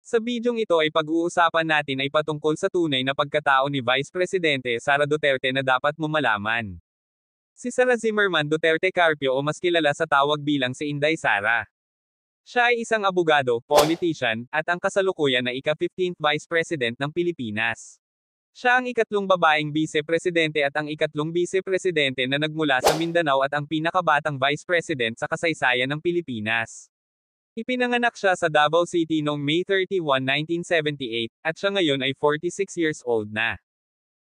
Sa bidyong ito ay pag-uusapan natin ay patungkol sa tunay na pagkatao ni Vice Presidente Sara Duterte na dapat mo malaman. Si Sara Zimmerman Duterte Carpio o mas kilala sa tawag bilang si Inday Sara. Siya ay isang abogado, politician, at ang kasalukuyan na ika-15th Vice President ng Pilipinas. Siya ang ikatlong babaeng Vice-Presidente at ang ikatlong Vice-Presidente na nagmula sa Mindanao at ang pinakabatang Vice President sa kasaysayan ng Pilipinas. Ipinanganak siya sa Davao City noong May 31, 1978, at siya ngayon ay 46 years old na.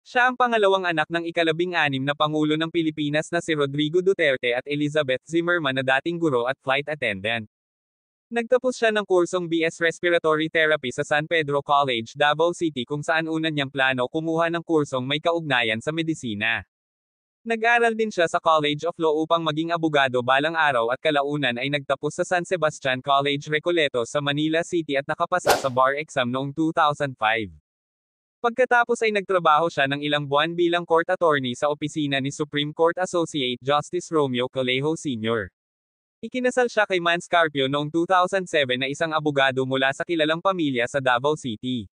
Siya ang pangalawang anak ng ika-16 na Pangulo ng Pilipinas na si Rodrigo Duterte at Elizabeth Zimmerman na dating guro at flight attendant. Nagtapos siya ng kursong BS Respiratory Therapy sa San Pedro College, Davao City kung saan una niyang plano kumuha ng kursong may kaugnayan sa medisina. Nag-aral din siya sa College of Law upang maging abogado balang araw at kalaunan ay nagtapos sa San Sebastian College Recoleto sa Manila City at nakapasa sa bar exam noong 2005. Pagkatapos ay nagtrabaho siya ng ilang buwan bilang court attorney sa opisina ni Supreme Court Associate Justice Romeo Colejo Sr. Ikinasal siya kay Mans Carpio noong 2007 na isang abogado mula sa kilalang pamilya sa Davao City.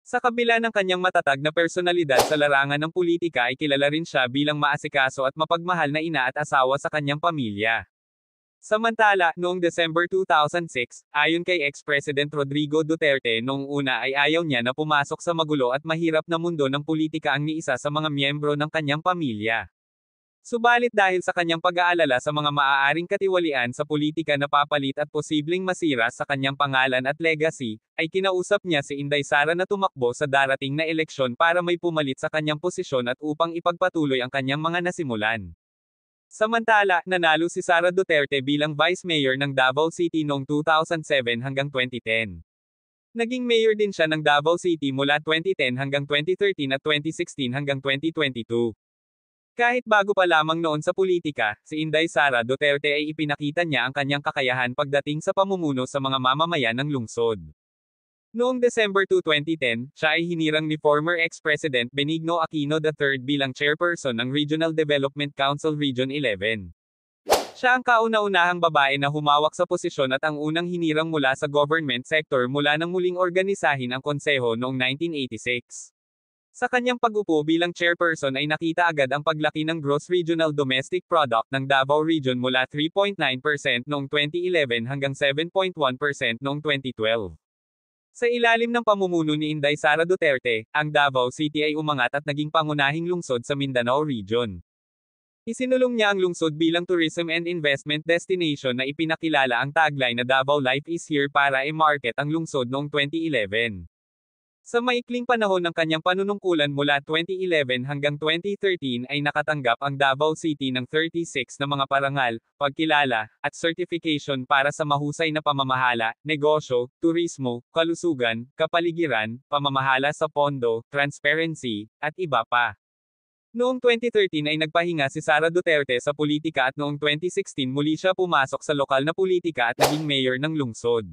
Sa kabila ng kanyang matatag na personalidad sa larangan ng politika ay kilala rin siya bilang maasikaso at mapagmahal na ina at asawa sa kanyang pamilya. Samantala, noong December 2006, ayon kay ex-President Rodrigo Duterte noong una ay ayaw niya na pumasok sa magulo at mahirap na mundo ng politika ang ni isa sa mga miyembro ng kanyang pamilya. Subalit dahil sa kanyang pag-aalala sa mga maaaring katiwalian sa politika na papalit at posibleng masira sa kanyang pangalan at legacy, ay kinausap niya si Inday Sara na tumakbo sa darating na eleksyon para may pumalit sa kanyang posisyon at upang ipagpatuloy ang kanyang mga nasimulan. Samantala, nanalo si Sara Duterte bilang Vice Mayor ng Davao City noong 2007 hanggang 2010. Naging mayor din siya ng Davao City mula 2010 hanggang 2013 at 2016 hanggang 2022. Kahit bago pa lamang noon sa politika, si Inday Sara Duterte ay ipinakita niya ang kanyang kakayahan pagdating sa pamumuno sa mga mamamayan ng lungsod. Noong December 2, 2010, siya ay hinirang ni former ex-President Benigno Aquino III bilang chairperson ng Regional Development Council Region 11. Siya ang kauna-unahang babae na humawak sa posisyon at ang unang hinirang mula sa government sector mula nang muling organisahin ang konseho noong 1986. Sa kanyang pag-upo bilang chairperson ay nakita agad ang paglaki ng Gross Regional Domestic Product ng Davao Region mula 3.9% noong 2011 hanggang 7.1% noong 2012. Sa ilalim ng pamumuno ni Inday Sara Duterte, ang Davao City ay umangat at naging pangunahing lungsod sa Mindanao Region. Isinulong niya ang lungsod bilang tourism and investment destination na ipinakilala ang tagline na Davao Life is Here para i-market ang lungsod noong 2011. Sa maikling panahon ng kanyang panunungkulan mula 2011 hanggang 2013 ay nakatanggap ang Davao City ng 36 na mga parangal, pagkilala, at certification para sa mahusay na pamamahala, negosyo, turismo, kalusugan, kapaligiran, pamamahala sa pondo, transparency, at iba pa. Noong 2013 ay nagpahinga si Sara Duterte sa politika at noong 2016 muli siya pumasok sa lokal na politika at naging mayor ng lungsod.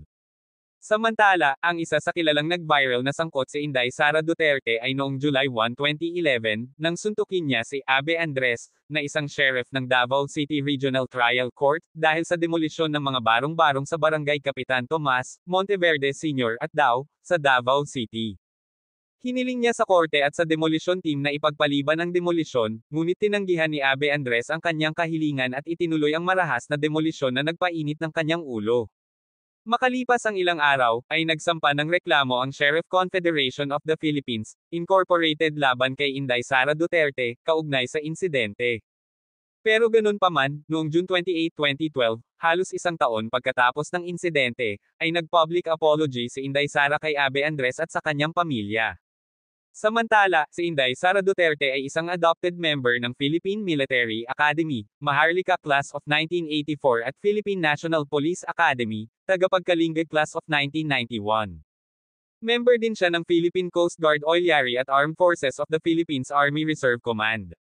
Samantala, ang isa sa kilalang nag-viral na sangkot si Inday Sara Duterte ay noong July 1, 2011, nang suntukin niya si Abe Andres, na isang sheriff ng Davao City Regional Trial Court, dahil sa demolisyon ng mga barong-barong sa Barangay Kapitan Tomas, Monteverde Sr. at Dao, sa Davao City. Hiniling niya sa korte at sa demolition team na ipagpaliban ang demolisyon, ngunit tinanggihan ni Abe Andres ang kanyang kahilingan at itinuloy ang marahas na demolisyon na nagpainit ng kanyang ulo. Makalipas ang ilang araw, ay nagsampa ng reklamo ang Sheriff Confederation of the Philippines, Incorporated laban kay Inday Sara Duterte, kaugnay sa insidente. Pero ganun pa man, noong June 28, 2012, halos isang taon pagkatapos ng insidente, ay nag-public apology si Inday Sara kay Abe Andres at sa kanyang pamilya. Samantala, si Inday Sara Duterte ay isang adopted member ng Philippine Military Academy, Maharlika Class of 1984 at Philippine National Police Academy, tagapagkalingge Class of 1991. Member din siya ng Philippine Coast Guard Oilyari at Armed Forces of the Philippines Army Reserve Command.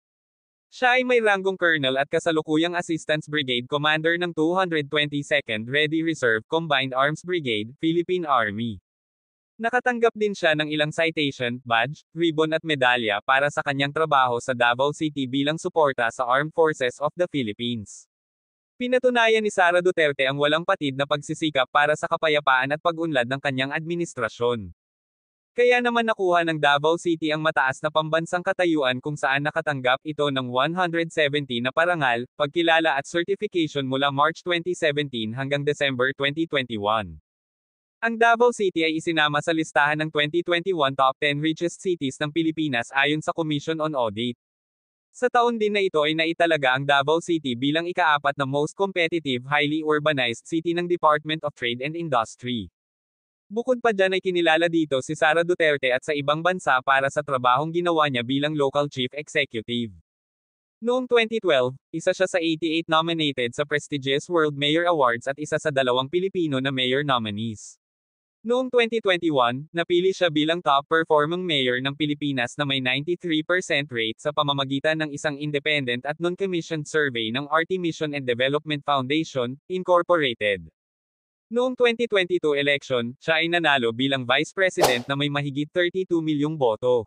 Siya ay may ranggong colonel at kasalukuyang Assistance Brigade Commander ng 222nd Ready Reserve Combined Arms Brigade, Philippine Army. Nakatanggap din siya ng ilang citation, badge, ribbon at medalya para sa kanyang trabaho sa Davao City bilang suporta sa Armed Forces of the Philippines. Pinatunayan ni Sara Duterte ang walang patid na pagsisikap para sa kapayapaan at pag-unlad ng kanyang administrasyon. Kaya naman nakuha ng Davao City ang mataas na pambansang katayuan kung saan nakatanggap ito ng 170 na parangal, pagkilala at certification mula March 2017 hanggang December 2021. Ang Davao City ay isinama sa listahan ng 2021 Top 10 Richest Cities ng Pilipinas ayon sa Commission on Audit. Sa taon din na ito ay naitalaga ang Davao City bilang ika-4 na most competitive highly urbanized city ng Department of Trade and Industry. Bukod pa dyan ay kinilala dito si Sara Duterte at sa ibang bansa para sa trabahong ginawa niya bilang local chief executive. Noong 2012, isa siya sa 88 nominated sa prestigious World Mayor Awards at isa sa 2 Pilipino na mayor nominees. Noong 2021, napili siya bilang top-performing mayor ng Pilipinas na may 93% rate sa pamamagitan ng isang independent at non-commissioned survey ng RT Mission and Development Foundation, Incorporated. Noong 2022 election, siya ay nanalo bilang Vice President na may mahigit 32 milyong boto.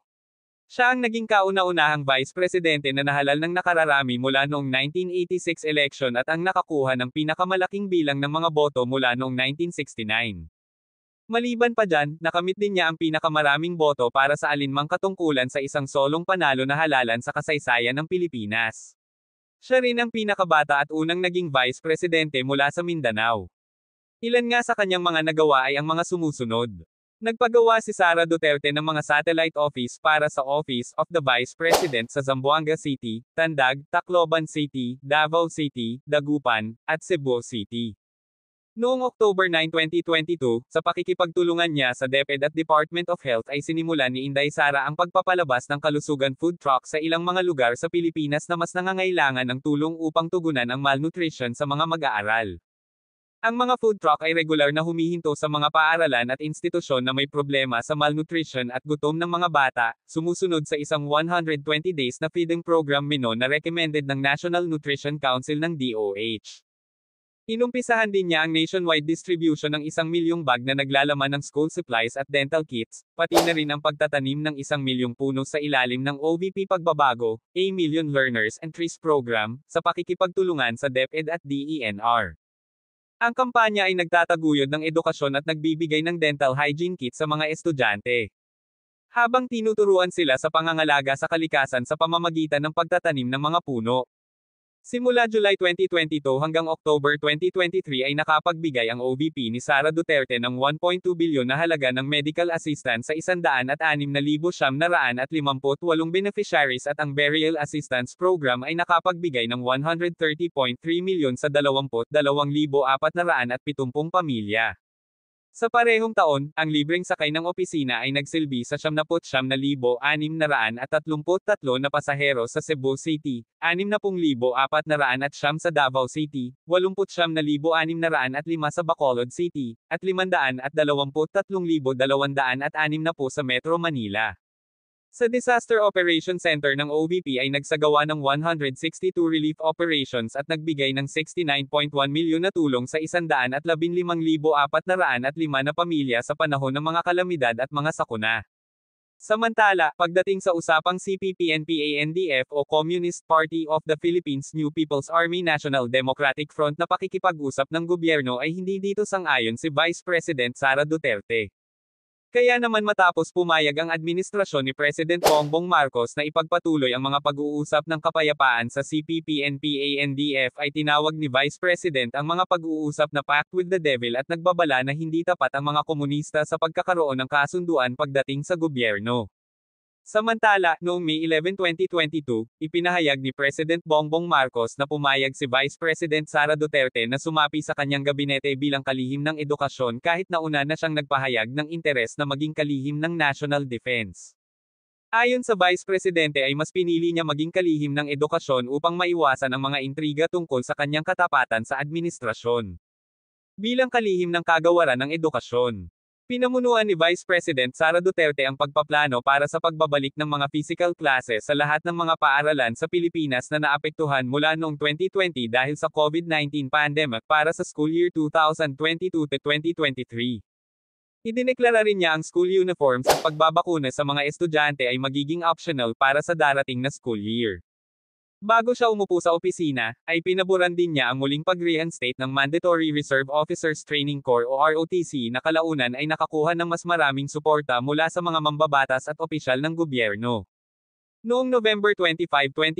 Siya ang naging kauna-unahang Vice Presidente na nahalal ng nakararami mula noong 1986 election at ang nakakuha ng pinakamalaking bilang ng mga boto mula noong 1969. Maliban pa dyan, nakamit din niya ang pinakamaraming boto para sa alinmang katungkulan sa isang solong panalo na halalan sa kasaysayan ng Pilipinas. Siya rin ang pinakabata at unang naging Vice Presidente mula sa Mindanao. Ilan nga sa kanyang mga nagawa ay ang mga sumusunod. Nagpagawa si Sara Duterte ng mga satellite office para sa Office of the Vice President sa Zamboanga City, Tandag, Tacloban City, Davao City, Dagupan, at Cebu City. Noong October 9, 2022, sa pakikipagtulungan niya sa DepEd at Department of Health ay sinimulan ni Inday Sara ang pagpapalabas ng kalusugan food truck sa ilang mga lugar sa Pilipinas na mas nangangailangan ng tulong upang tugunan ang malnutrition sa mga mag-aaral. Ang mga food truck ay regular na humihinto sa mga paaralan at institusyon na may problema sa malnutrition at gutom ng mga bata, sumusunod sa isang 120 days na feeding program menu na recommended ng National Nutrition Council ng DOH. Inumpisahan din niya ang nationwide distribution ng 1 milyong bag na naglalaman ng school supplies at dental kits, pati na rin ang pagtatanim ng 1 milyong puno sa ilalim ng OVP Pagbabago, A Million Learners and Trees Program, sa pakikipagtulungan sa DepEd at DENR. Ang kampanya ay nagtataguyod ng edukasyon at nagbibigay ng dental hygiene kit sa mga estudyante. Habang tinuturuan sila sa pangangalaga sa kalikasan sa pamamagitan ng pagtatanim ng mga puno. Simula July 2022 hanggang October 2023 ay nakapagbigay ang OVP ni Sara Duterte ng 1.2 bilyon na halaga ng medical assistance sa 106,958 beneficiaries at ang Burial Assistance Program ay nakapagbigay ng 130.3 milyon sa 22,470 pamilya. Sa parehong taon, ang libreng sakay ng opisina ay nagsilbi sa 79,633 na pasahero sa Cebu City, 60,409 sa Davao City, 89,605 sa Bacolod City, at 523,260 sa Metro Manila. Sa Disaster Operation Center ng OVP ay nagsagawa ng 162 relief operations at nagbigay ng 69.1 milyon na tulong sa 115,405 na pamilya sa panahon ng mga kalamidad at mga sakuna. Samantala, pagdating sa usapang CPP-NPA-NDF o Communist Party of the Philippines New People's Army National Democratic Front na pakikipag-usap ng gobyerno ay hindi dito sang-ayon si Vice President Sara Duterte. Kaya naman matapos pumayag ang administrasyon ni President Bongbong Marcos na ipagpatuloy ang mga pag-uusap ng kapayapaan sa CPP-NPA-NDF ay tinawag ni Vice President ang mga pag-uusap na pact with the devil at nagbabala na hindi tapat ang mga komunista sa pagkakaroon ng kasunduan pagdating sa gobyerno. Samantala, noong May 11, 2022, ipinahayag ni President Bongbong Marcos na pumayag si Vice President Sara Duterte na sumapi sa kanyang gabinete bilang kalihim ng edukasyon kahit nauna na siyang nagpahayag ng interes na maging kalihim ng national defense. Ayon sa Vice Presidente ay mas pinili niya maging kalihim ng edukasyon upang maiwasan ang mga intriga tungkol sa kanyang katapatan sa administrasyon. Bilang kalihim ng kagawaran ng edukasyon. Pinamunuan ni Vice President Sara Duterte ang pagpaplano para sa pagbabalik ng mga physical classes sa lahat ng mga paaralan sa Pilipinas na naapektuhan mula noong 2020 dahil sa COVID-19 pandemic para sa school year 2022-2023. Idineklara rin niya ang school uniforms at pagbabakuna sa mga estudyante ay magiging optional para sa darating na school year. Bago siya umupo sa opisina, ay pinaboran din niya ang muling pag-reinstate ng Mandatory Reserve Officers Training Corps o ROTC na kalaunan ay nakakuha ng mas maraming suporta mula sa mga mambabatas at opisyal ng gobyerno. Noong November 25,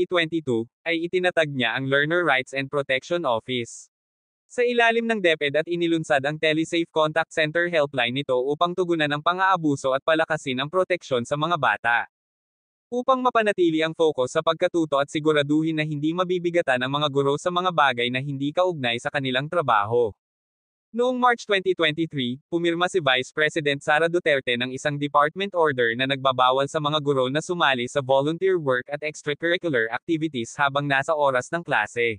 2022, ay itinatag niya ang Learner Rights and Protection Office. Sa ilalim ng DepEd at inilunsad ang TeleSafe Contact Center helpline nito upang tugunan ang pang-aabuso at palakasin ang proteksyon sa mga bata. Upang mapanatili ang focus sa pagkatuto at siguraduhin na hindi mabibigatan ang mga guro sa mga bagay na hindi kaugnay sa kanilang trabaho. Noong March 2023, pumirma si Vice President Sara Duterte ng isang department order na nagbabawal sa mga guro na sumali sa volunteer work at extracurricular activities habang nasa oras ng klase.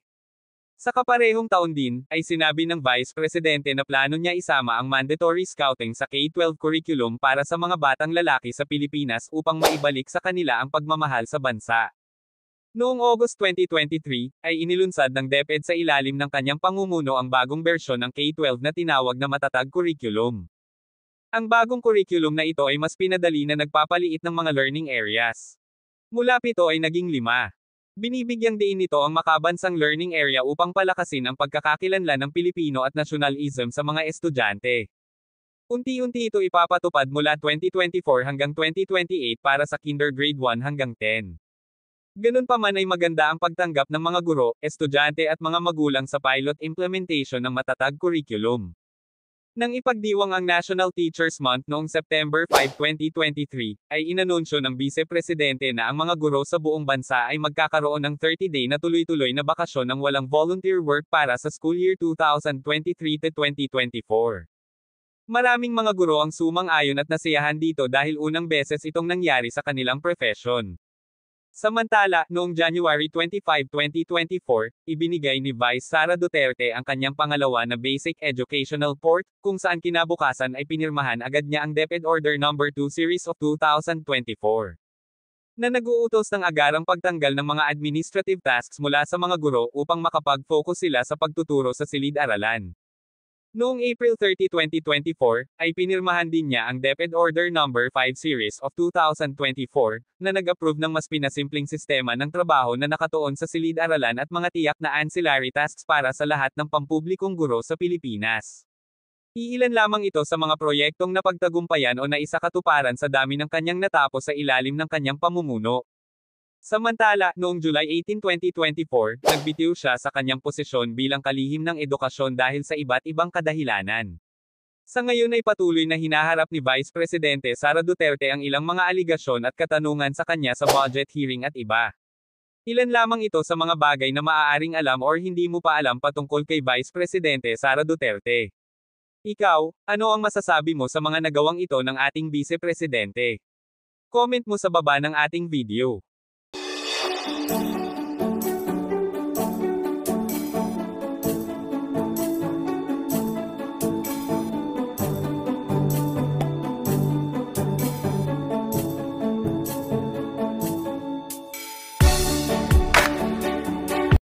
Sa kaparehong taon din, ay sinabi ng Vice Presidente na plano niya isama ang mandatory scouting sa K-12 curriculum para sa mga batang lalaki sa Pilipinas upang maibalik sa kanila ang pagmamahal sa bansa. Noong August 2023, ay inilunsad ng DepEd sa ilalim ng kanyang pangumuno ang bagong bersyon ng K-12 na tinawag na Matatag Curriculum. Ang bagong curriculum na ito ay mas pinadali na nagpapaliit ng mga learning areas. Mula 7 ay naging 5. Binibigyang diin nito ang makabansang learning area upang palakasin ang pagkakakilanlan ng Pilipino at nationalism sa mga estudyante. Unti-unti ito ipapatupad mula 2024 hanggang 2028 para sa Kinder Grade 1 hanggang 10. Ganun pa man ay maganda ang pagtanggap ng mga guro, estudyante at mga magulang sa pilot implementation ng Matatag Curriculum. Nang ipagdiwang ang National Teachers Month noong September 5, 2023, ay inanunsyo ng Vice Presidente na ang mga guro sa buong bansa ay magkakaroon ng 30-day na tuloy-tuloy na bakasyon ng walang volunteer work para sa school year 2023-2024. Maraming mga guro ang sumang-ayon at nasiyahan dito dahil unang beses itong nangyari sa kanilang profession. Samantala, noong January 25, 2024, ibinigay ni Vice Sara Duterte ang kanyang pangalawa na Basic Educational Port, kung saan kinabukasan ay pinirmahan agad niya ang DepEd Order No. 2 Series of 2024. Na nag-uutos ng agarang pagtanggal ng mga administrative tasks mula sa mga guro upang makapag-focus sila sa pagtuturo sa silid-aralan. Noong April 30, 2024, ay pinirmahan din niya ang DepEd Order No. 5 Series of 2024, na nag-approve ng mas pinasimpleng sistema ng trabaho na nakatuon sa silid-aralan at mga tiyak na ancillary tasks para sa lahat ng pampublikong guro sa Pilipinas. Iilan lamang ito sa mga proyektong napagtagumpayan o naisakatuparan sa dami ng kanyang natapos sa ilalim ng kanyang pamumuno. Samantala, noong July 18, 2024, nagbitiw siya sa kanyang posisyon bilang kalihim ng edukasyon dahil sa iba't ibang kadahilanan. Sa ngayon ay patuloy na hinaharap ni Vice Presidente Sara Duterte ang ilang mga aligasyon at katanungan sa kanya sa budget hearing at iba. Ilan lamang ito sa mga bagay na maaaring alam or hindi mo pa alam patungkol kay Vice Presidente Sara Duterte. Ikaw, ano ang masasabi mo sa mga nagawang ito ng ating Vice Presidente? Comment mo sa baba ng ating video.